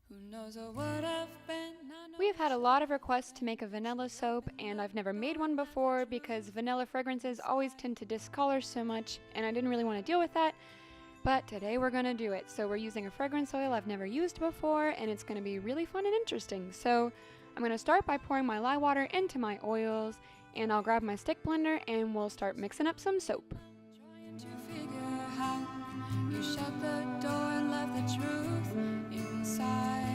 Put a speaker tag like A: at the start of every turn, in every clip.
A: We have had a lot of requests to make a vanilla soap, and I've never made one before because vanilla fragrances always tend to discolor so much, and I didn't really want to deal with that. But today we're going to do it. So we're using a fragrance oil I've never used before, and it's going to be really fun and interesting. So I'm going to start by pouring my lye water into my oils, and I'll grab my stick blender and we'll start mixing up some soap.
B: Trying to figure out, you shut the door and left the truth inside.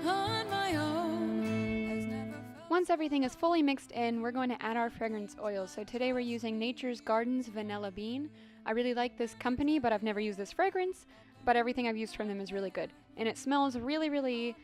B: On my own has never felt.
A: Once everything is fully mixed in, we're going to add our fragrance oils. So today we're using Nature's Gardens Vanilla Bean. I really like this company, but I've never used this fragrance, but everything I've used from them is really good. And it smells really, really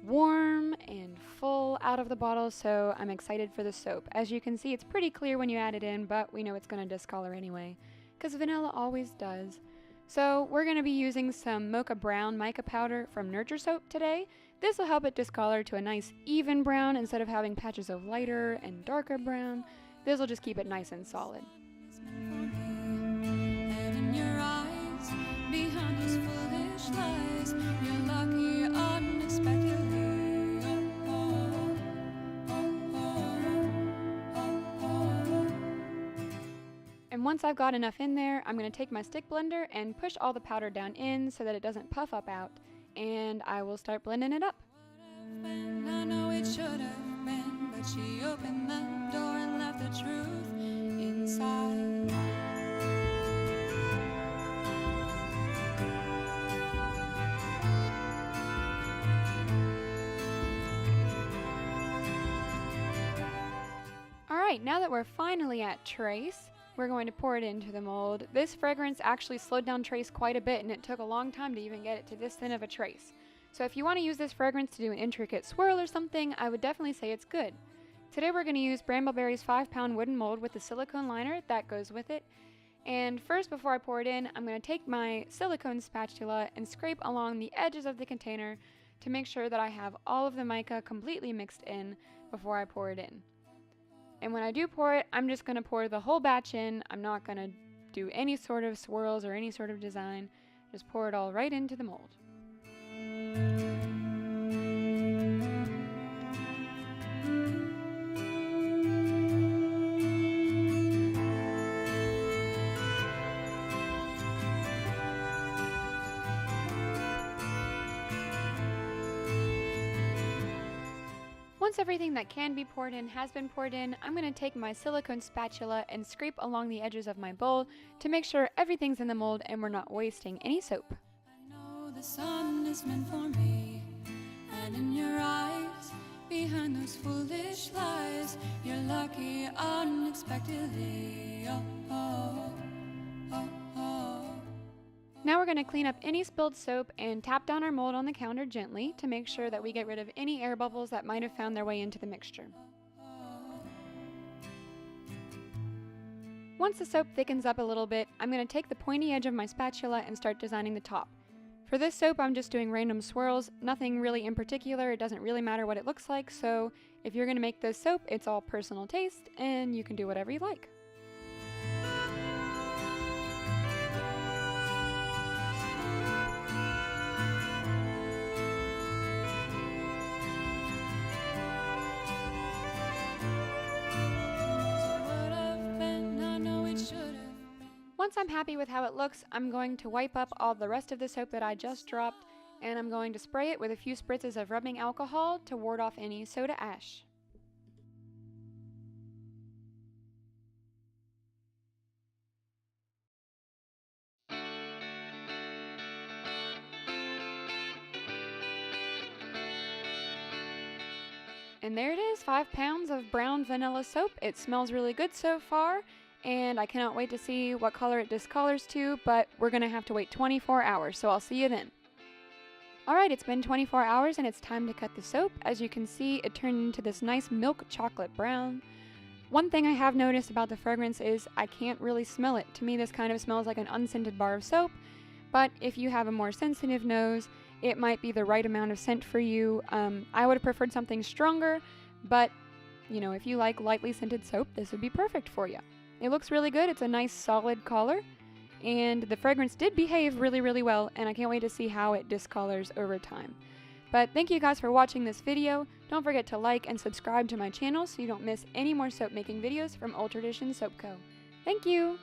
A: warm and full out of the bottle, so I'm excited for the soap. As you can see, it's pretty clear when you add it in, but we know it's going to discolor anyway, because vanilla always does. So we're going to be using some mocha brown mica powder from Nurture Soap today. This will help it discolor to a nice even brown instead of having patches of lighter and darker brown. This will just keep it nice and solid.
B: And in your eyes, behind those foolish lies, you're lucky unexpectedly.
A: And once I've got enough in there, I'm going to take my stick blender and push all the powder down in so that it doesn't puff up out, and I will start blending it up.
B: I know it should have been, but she opened the door and left the truth inside.
A: Alright, now that we're finally at trace, we're going to pour it into the mold. This fragrance actually slowed down trace quite a bit, and it took a long time to even get it to this thin of a trace. So if you want to use this fragrance to do an intricate swirl or something, I would definitely say it's good. Today we're going to use Brambleberry's 5-pound wooden mold with the silicone liner that goes with it. And first, before I pour it in, I'm going to take my silicone spatula and scrape along the edges of the container to make sure that I have all of the mica completely mixed in before I pour it in. And when I do pour it, I'm just going to pour the whole batch in. I'm not going to do any sort of swirls or any sort of design. Just pour it all right into the mold. Once everything that can be poured in has been poured in, I'm going to take my silicone spatula and scrape along the edges of my bowl to make sure everything's in the mold and we're not wasting any soap.
B: I know the sun is meant for me, and in your eyes, behind those foolish lies, you're lucky unexpectedly. Oh, oh, oh, oh.
A: Now we're going to clean up any spilled soap and tap down our mold on the counter gently to make sure that we get rid of any air bubbles that might have found their way into the mixture. Once the soap thickens up a little bit, I'm going to take the pointy edge of my spatula and start designing the top. For this soap, I'm just doing random swirls, nothing really in particular. It doesn't really matter what it looks like, so if you're going to make this soap, it's all personal taste, and you can do whatever you like. Once I'm happy with how it looks, I'm going to wipe up all the rest of the soap that I just dropped, and I'm going to spray it with a few spritzes of rubbing alcohol to ward off any soda ash. And there it is, 5 pounds of brown vanilla soap. It smells really good so far, and I cannot wait to see what color it discolors to, but we're going to have to wait 24 hours, so I'll see you then. Alright, it's been 24 hours and it's time to cut the soap. As you can see, it turned into this nice milk chocolate brown. One thing I have noticed about the fragrance is I can't really smell it. To me, this kind of smells like an unscented bar of soap, but if you have a more sensitive nose, it might be the right amount of scent for you. I would have preferred something stronger, but you know, if you like lightly scented soap, this would be perfect for you. It looks really good. It's a nice solid color, and the fragrance did behave really, really well, and I can't wait to see how it discolors over time. But thank you guys for watching this video. Don't forget to like and subscribe to my channel so you don't miss any more soap making videos from Old Tradition Soap Co. Thank you!